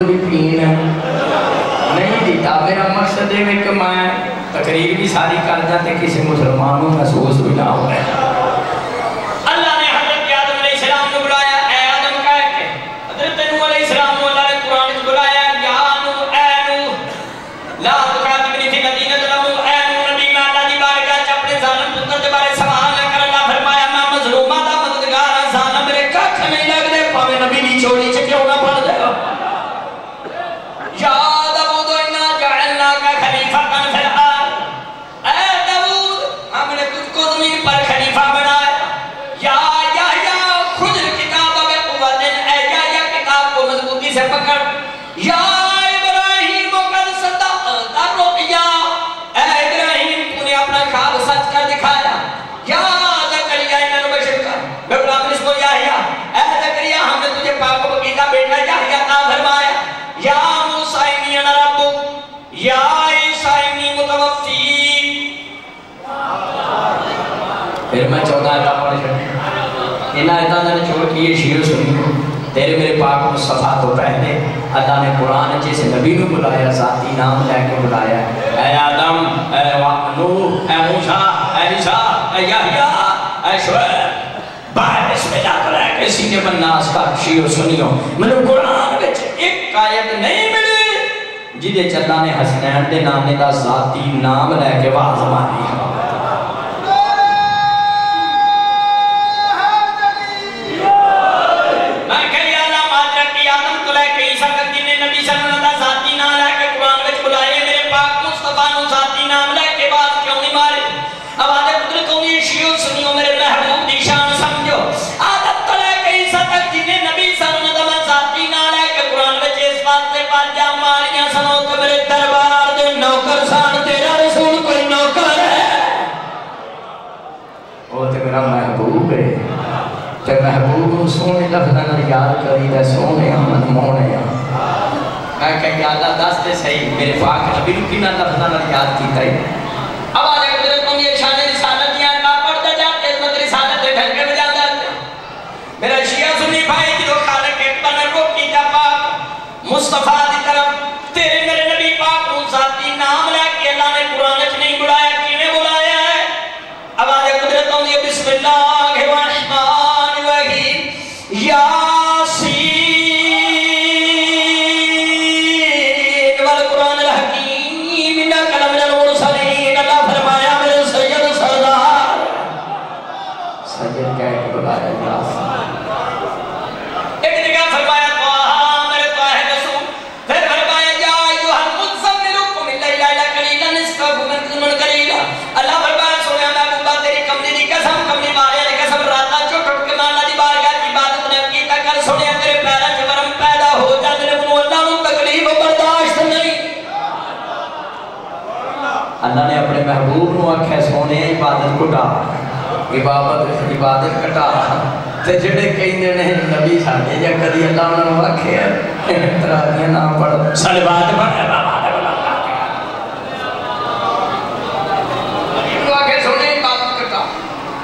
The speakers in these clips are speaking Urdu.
بھی پین نہیں دیتا. میرا مقصد ہے کہ میں تقریر بھی ساری کر جاتے کسی مسلمانوں محسوس بھی نہ ہو رہے. اللہ نے حضرت آدم علیہ السلام کو بلایا. اے آدم کہہ کے حضرت نوح علیہ السلام کو اللہ نے قرآن میں بلایا. یا نوح اے نوح لا تخاطبنی فی الذین ظلموا. اے نوح نبی میں اللہ دی بارگاہ وچ اپنے ظالم پتر دے بارے سوال نہ کر. اللہ فرمایا میں مظلوماں دا مددگار ہاں. ظالم میرے ککھ نہیں لگدے پاویں نبی دی چولی چ کیوں نہ پڑ جائے. پھر میں 14 آیتاں پڑھ چھوڑ ان آیتاں نے چھوڑ کیے شیعہ سنیوں. تیرے میرے پاک مصطفیٰ تو پہلے اللہ نے قرآن جیسے نبی کو بلایا, ذاتی نام لے کے بلایا. اے آدم, اے نوح, اے موسیٰ, اے عیسیٰ, اے یحییٰ, اے شعیب, باہر بسم اللہ کو لے کے سینے بالناس کا. شیعہ سنیوں میں نے قرآن وچ ایک آیت نہیں ملی جدے اللہ نے حسنین دے نام دا ذاتی نام لے کے واضح مانی ہے. محبوب ہے تے محبوب سونے لفظاں یاد کری تے سونے من مونے. میں کہ یا اللہ دس تے صحیح میرے پاک نبی کو کنا لفظاں یاد کیتا ہے. اب آ جائے قدرت کو یہ شان رسالت یا کا پڑھتا جاتے عظمت رسالت دے ڈھنگ میں جاتا ہے. میرا شیعہ سنی بھائی جو خالق اکبر نے کو کیتا پاک مصطفیٰ دی طرف تیرے میرے نبی پاک کو ذاتی نام لے کے اللہ نے قرآن وچ نہیں بلایا. کیویں بلایا ہے؟ اب آ جائے قدرت کو یہ بسم اللہ اللہ نے اپنے محبوب نو آکھے سونے عبادت کٹا, عبادت کٹا. تے جڑے کہندے نے نبی ساڈے یا کدی اللہ انہاں نو آکھے تراویح نہ پڑھ صلوات پڑھ بابا دے بلا نو آکھے سونے عبادت کٹا.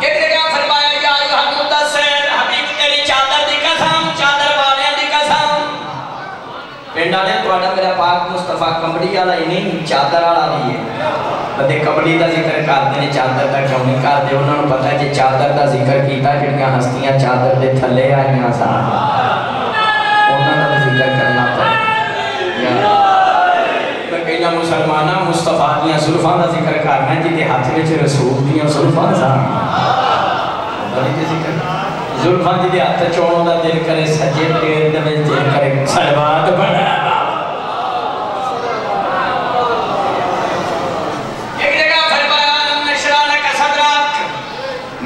ایک جگہ فرمایا یا ایھا المدثر حبیب تیری چادر دی قسم, چادر والیاں دی قسم. پنڈ والے تہاڈا میرا پاک مصطفیٰ کمبڑی والا ہی نہیں چادر والا نہیں ہے. بندے کبڑی دا ذکر کرتے ہیں چادر دا کیوں نہیں کرتے؟ انہوں نے پتا ہے کہ چادر دا ذکر کیتا جڑیاں ہستیاں چادر دے تھلے آئیاں سان انہوں نے ذکر کرنا پڑے. میں کہنا مسلمانہ مصطفیٰ دیاں زلفاں دا ذکر کرنا ہے جدے ہاتھ میں رسول دیاں زلفاں سان زلفاں جدے ہاتھ چونوں دا دل کرے سجے پیر دے میں دل کرے صلوات پڑھا.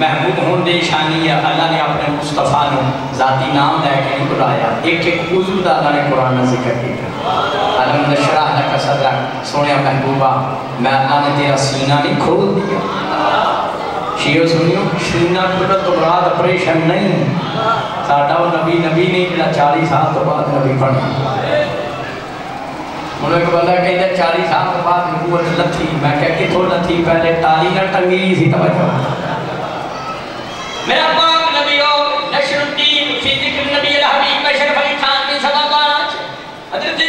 محبوب ہون دے شانی ہے. اللہ نے اپنے مصطفیٰ نو ذاتی نام لے کے نہیں بلایا. ایک ایک وضو دا اللہ نے قرآن میں ذکر کیا. علم نشرح لک صدرک. سونے محبوبہ میں اللہ نے تیرا سینہ نہیں کھول دیا. شیعہ سنیوں سینہ کھولت تو مراد اپریشن نہیں. ساڈا وہ نبی نہیں جڑا 40 سال تو بعد نبی بنے. انہوں ایک بندہ کہتا ہے 40 سال تو بعد نبوت لتھی. میں کہہ کتھوں لتھی؟ پہلے ٹالی نہ ٹنگی سی. توجہ میرا پاک نبی ہو نشر الدین فی ذکر نبی الحبیب بشر علی خان بن سبا حضرت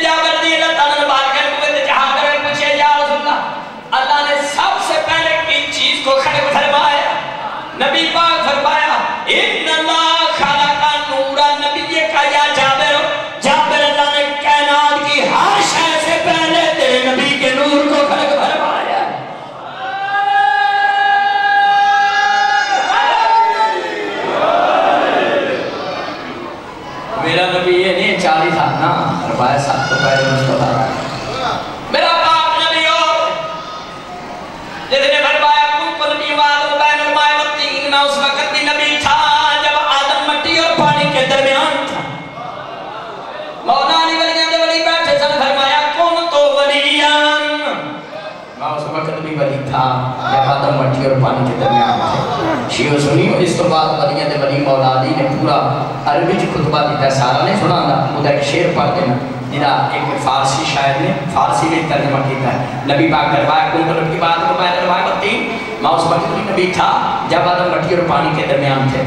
سب تو پہلے مصطفیٰ میرا پاک نبی ہو جس نے فرمایا کل بیواد بین الماء والطین میں اس وقت بھی نبی تھا جب آدم مٹی اور پانی کے درمیان تھا مولا علی ولیاں دے ولی بیٹھے سن فرمایا کون تو ولیان میں اس وقت بھی ولی تھا جب آدم مٹی اور پانی کے درمیان تھے شیعہ سنیو اس تو بعد ولیاں دے ولی مولا علی نے پورا عربی جو خطبہ دیتا ہے سارا نہیں سنا دا وہ ایک شعر پڑھ دینا جنہا ایک فارسی شاعر نے فارسی میں ترجمہ کیتا ہے نبی پاک دربایا کن طلب کی بات کو پہلے دربایا بتیں میں اس وقت بھی نبی تھا جب آدم مٹی اور پانی کے درمیان تھے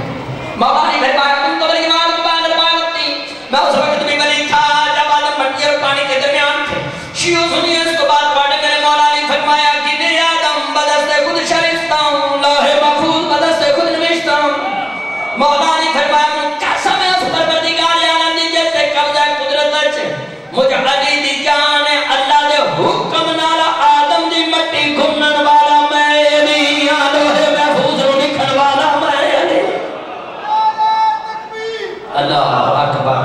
مولا علی دربایا کن طلب کی بات کو پہلے دربایا بتیں میں اس وقت بھی ولی تھا جب آدم مٹی اور پانی کے درمیان تھے شیعہ سنیو اس کو بات پڑھ میرے مولا علی فرمایا کہ نے آدم بدست خود شرستہ ہوں لوح محفوظ بدست خود نوشتہ ہوں مولا علی فرمایا قسم ہے اس پروردگار عالم دی جس سے قبضہ قدرت اچھے مجھ علی دی جان ہے اللہ دے حکم نالا آدم دی مٹی گھنن والا میں علی لوح محفوظ رو لکھن والا میں علی اللہ اکبر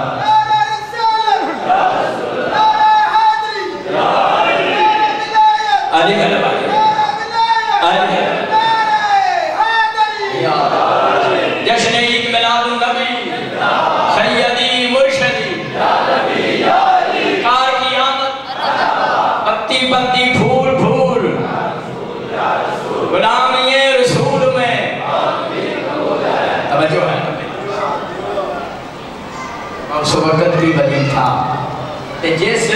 علی غلب علی جشن عید میلاد النبی سیدی مرشدی کار کی آمد پتی پتی پھول پھول غلامی رسول میں توجہ ہے اس وقت بھی ولی تھا جس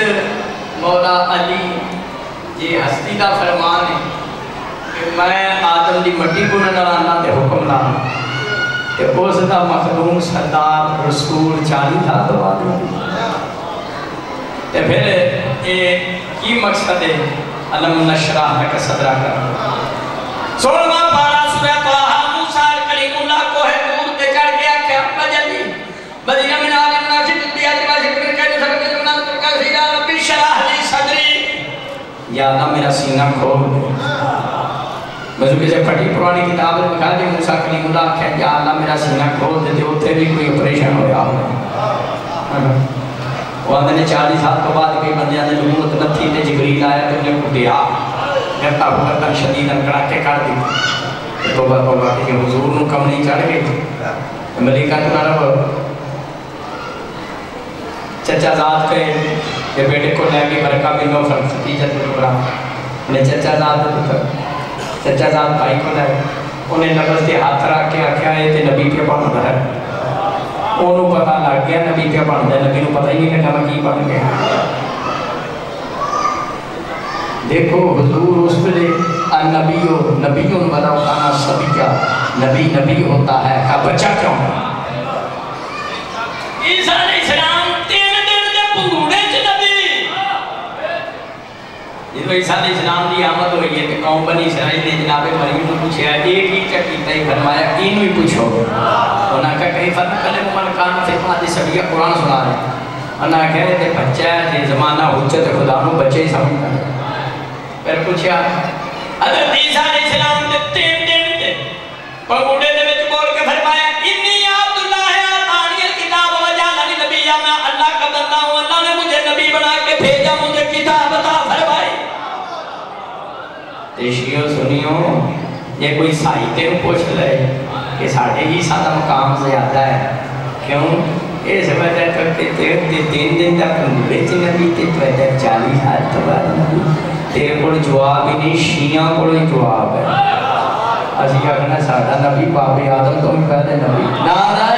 مولا علی یہ ہستی کا فرمان ہے کہ میں آدم دی مٹی کو نہ لانا تے حکم لانا کہ اس دا مخدوم سردار رسول چالی تھا تو آدم تے پھر یہ کی مقصد ہے علم نشرح کا صدرہ کر سولما پارا سورہ طٰہٰ موسیٰ کلیم اللہ کو ہے دور تے چڑھ گیا کہ ابا جلی مدینہ من آل مناشد الدیات ماشد من کہنے سبت جمعنا ترکا سیدہ ربی شرح لی صدری یا اللہ میرا سینہ کھول مجھے سے پڑھی پرانی کتاب میں کہا کہ موسیٰ کلیم اللہ کہا یا اللہ میرا سینہ کھول دیتے ہوتے بھی کوئی اپریشن ہو یا وہ اندھے نے 40 سال تو بعد کئی بندیاں نے نبوت نتھی تے جبریل آیا تو انہیں کو دیا گھرتا بھگتا شدید انکڑا کے کر دی توبہ کہ حضور نو کم نہیں چڑھ گئی ملیکہ تو نہ رہو چچا ذات کے یہ بیٹے کو لے کے برکہ بنو فتیجت پروگرام انہیں چچا ذات بھائی کو لے انہیں نبض دے ہاتھ رکھ کے آکھیا ہے تے نبی پہ بند ہے انہوں پتہ لگ گیا نبی پہ بند ہے نبی نو پتہ ہی نہیں لگا میں کی بند گیا دیکھو حضور اس پہ نبیوں ولو کانا سبیہ نبی ہوتا ہے کا بچہ کیوں عیسیٰ علیہ السلام 3 دن دے پنگوڑے چھ نبی جب عیسیٰ علیہ السلام دی آمد ہوئی ہے کہ قوم بنی اسرائیل نے جناب مریم نے پوچھا ایک ہی چکیتا ہی فرمایا انہوں ہی پوچھو انہاں کہا کہیں فرق کلے من کان فطمات سبیہ قرآن سنا رہے انہاں کہہ رہے تھے بچہ ہے زمانہ حجت خدا نو بچے ہی سمجھتا ہے پھر پوچھا حضرت عیسیٰ علیہ السلام نے 3 دن دے پنگوڑے دے وچ بول کے فرمایا انی عبداللہ آتانی الکتاب وجعلنی نبی میں اللہ کا بندہ ہوں اللہ نے مجھے نبی بنا کے بھیجا مجھے کتاب عطا فرمائی شیعہ سنیو یہ کوئی سائتے کو پوچھ لے کہ ساڑھے ہی سادہ مقام زیادہ ہے کیوں اس وجہ کرتے 3 دن تک پنگوڑے چھ نبی تے تو ایدہ 40 سال تو بعد نبی تیرے کو جواب ہی نہیں شیعہ کو جواب ہے اسی اگنا ساڑھا نبی باب آدم تو ہم کہتے نبی نعرہ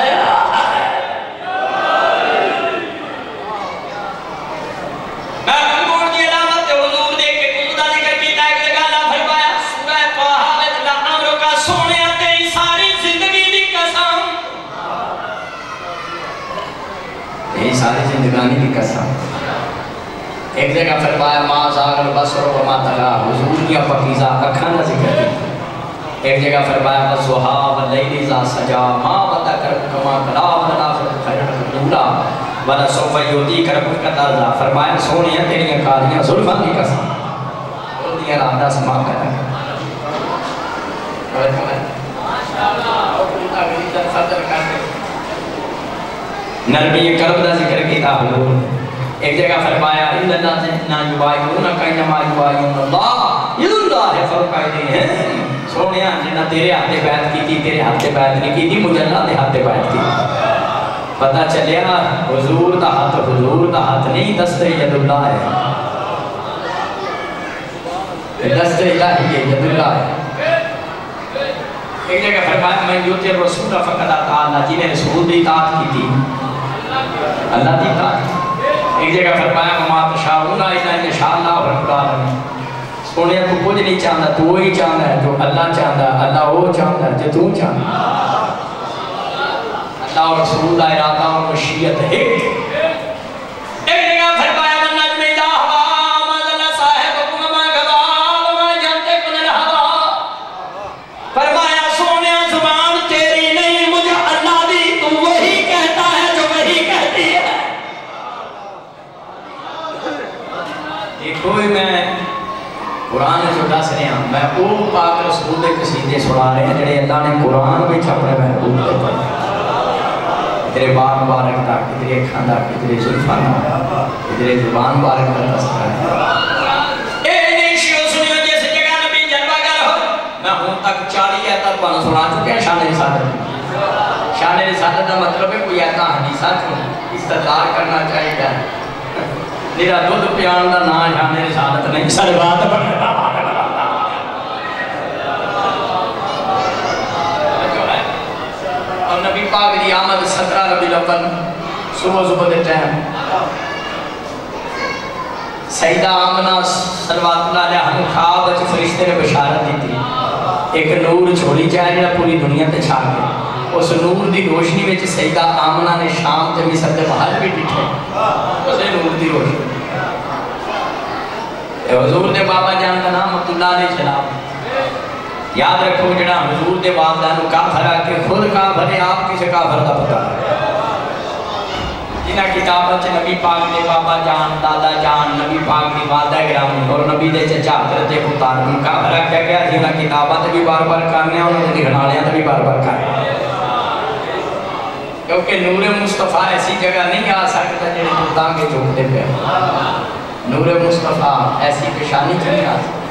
ساری زندگانی کی قسم ایک جگہ فرمایا ما زاغ البصر و ما طغى حضور کی پاکیزہ اکھاں کا ذکر ہے ایک جگہ فرمایا والضحى واللیل اذا سجى ما ودعك ربك ما قلى والآخرة خير لك الأولى ولسوف يعطيك ربك فترضى فرمایا سونیا تیریاں کالیاں زلفاں کی قسم بول دیا رادہ سما کر نرمی قلب دا ذکر کیتا حضور ایک جگہ فرمایا اللہ نا یبایعونک انما یبایعون اللہ ید اللہ فوق ایدیہم سونیا جنہ تیرے ہاتھے بیعت کی تھی تیرے ہاتھے بیعت نہیں کی تھی مجھے اللہ دے ہاتھے بیعت کی پتہ چلیا حضور دا ہاتھ نہیں دست ید اللہ ہے دست الہی ہے ید اللہ ہے ایک جگہ فرمایا میں یوتی رسول فقط آتا جنہیں رسول دی اطاعت کی تھی اللہ دی اطاعت کی ایک جگہ فرمایا وما تشاءون الا ان شاء اللہ رب العالمین سونے کو کچھ نہیں چاہتا تو وہی چاہتا ہے جو اللہ چاہتا ہے اللہ وہ چاہتا ہے جو تو چاہتا ہے اللہ اور رسول کا ارادہ اور مشیت ہے ایک جگہ فرمایا والنجم اذا هوى ما ضل صاحبكم وما غوى وما ينطق عن الهوى فرمایا سونے زبان تیری نہیں مجھے اللہ دی تو وہی کہتا ہے جو وہی کہتی ہے دیکھو میں قرآن جو دس رہے ہیں میں وہ پاک رسول دے قصیدے سنا رہے ہیں جڑے اللہ نے قرآن میں اپنے محبوب دے پڑھے تیرے بار مبارک دا کتنے اکھاں دا کتنے زلفان دا کتنے زبان مبارک دا تذکرہ ہے اے نیشیو سنیو جیسے جگہ نبی جلوہ گر ہو میں ہوں تک 40 ایتہ پانا سنا چکے ہیں شان رسالت شان رسالت دا مطلب ہے کوئی ایتہ حدیثات کو استدلال کرنا چاہیے میرا دودھ پیان دا نا شان رسالت نہیں سر بات پڑھتا اور نبی پاک دی آمد 17 ربی الاول صبح صبح دے ٹائم سیدہ آمنہ صلوات اللہ علیہ ہم خواب اچھ فرشتے نے بشارت دی تھی ایک نور چھوڑی جائے جا پوری دنیا تے چھا گئے اس نور دی روشنی میں سیدہ آمنہ نے شام تے مصر دے باہر بھی ڈٹھے اسے نور دی روشنی حضور دے بابا جان کا نام عبداللہ علیہ السلام یاد رکھو جڑا حضور دے والدین کافر ہے کہ خود کافر ہے آپ کسے کافر دا پتہ ہے جنہ کتابت نبی پاک دے بابا جان دادا جان نبی پاک دی والدہ گرامی اور نبی دے چچا حضرت خطار میں کافر ہے کیا گیا جنہ کتابت بھی بار بار کرنے ہیں انہوں نے گھنالیاں بھی بار بار کرنے ہیں کیونکہ نور مصطفیٰ ایسی جگہ نہیں آ سکتا جنہیں تو تانگے چوکتے پہ نور مصطفیٰ ایسی پیشانی چلی آ سکتا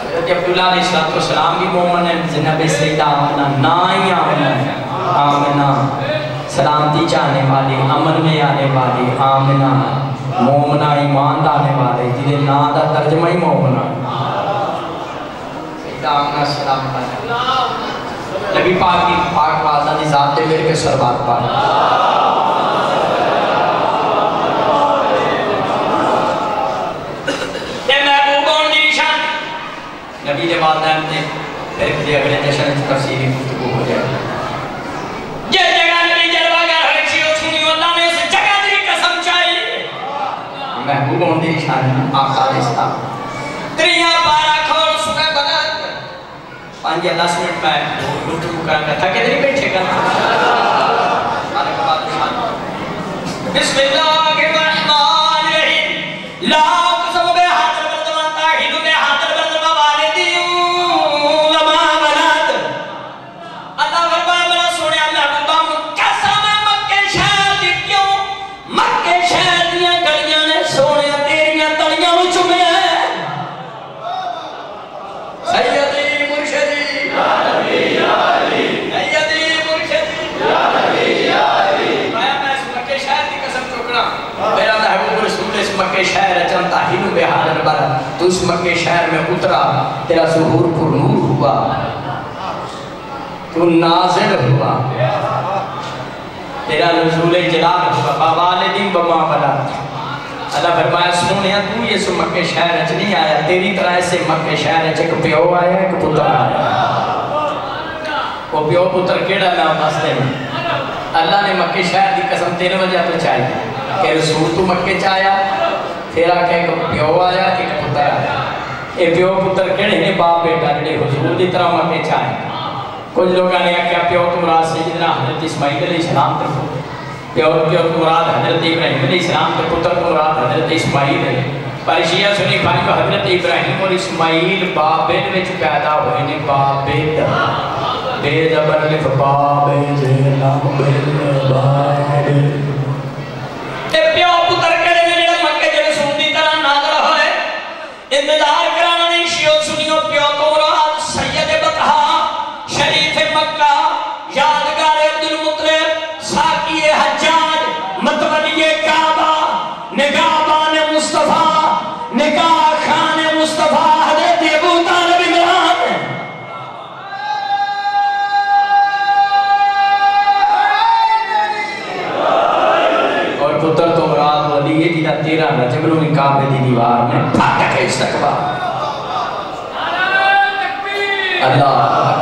حضرت عبداللہ علیہ السلام بھی مومن ہے جناب سیدہ آمنہ نائی آمنہ ہے آمنہ سلامتی چاہنے والی امن میں آنے والی آمنہ مومنہ ایمان دانے والے جنہیں نا دا ترجمہ ہی مومنہ سیدہ آمنہ سلام علیہ نبی پاک کی پاک واضح دی ذات دے میرے کے سربات پاک نبی دے والدین نے پھر کسی اگلے جشن تفسیری گفتگو ہو جائے جس جگہ نبی جلوہ گر ہر چیز سنی اللہ نے اس جگہ دی قسم چاہیے محبوب ہوں دی نشان آقا علیہ السلام تریاں پارا کھول سکے بلد 5-10 منٹ میں گفتگو کرنے تھا کہ نہیں بیٹھے گا بسم اللہ الرحمن الرحیم لا مکہ شہر چنتا ہی نو بہار البر تو اس مکہ شہر میں اترا تیرا ظہور پر نور ہوا تو نازل ہوا تیرا نزول جلال ہوا بوالدین بما ولد اللہ فرمایا سنیا تو یہ سو مکہ شہر اچ نہیں آیا تیری طرح سے مکہ شہر اچ ایک پیو آیا ایک پتر آیا وہ پیو پتر کیڑا نام واسطے میں اللہ نے مکہ شہر دی قسم 3 وجہ تو چاہیے کہ رسول تو مکہ چاہیا پھر آکے ایک پیو آیا ایک پتر آیا اے پیو پتر کہنے ہیں باپ بیٹا جڑے حضور دی طرح مکہ چاہے کچھ لوگاں نے کیا پیو تمراد سیدنا حضرت اسماعیل علیہ السلام تر پیو تمراد حضرت ابراہیم علیہ السلام تر پتر تمراد حضرت اسماعیل ہے پر شیعہ سنی بھائی کو حضرت ابراہیم اور اسماعیل بابل میں پیدا ہوئے نے بابل بے زبر لف بابل لام بل بابل اے پیو پتر کہنے سونی کعبے دی دیوار میں پھٹک استقبال اللہ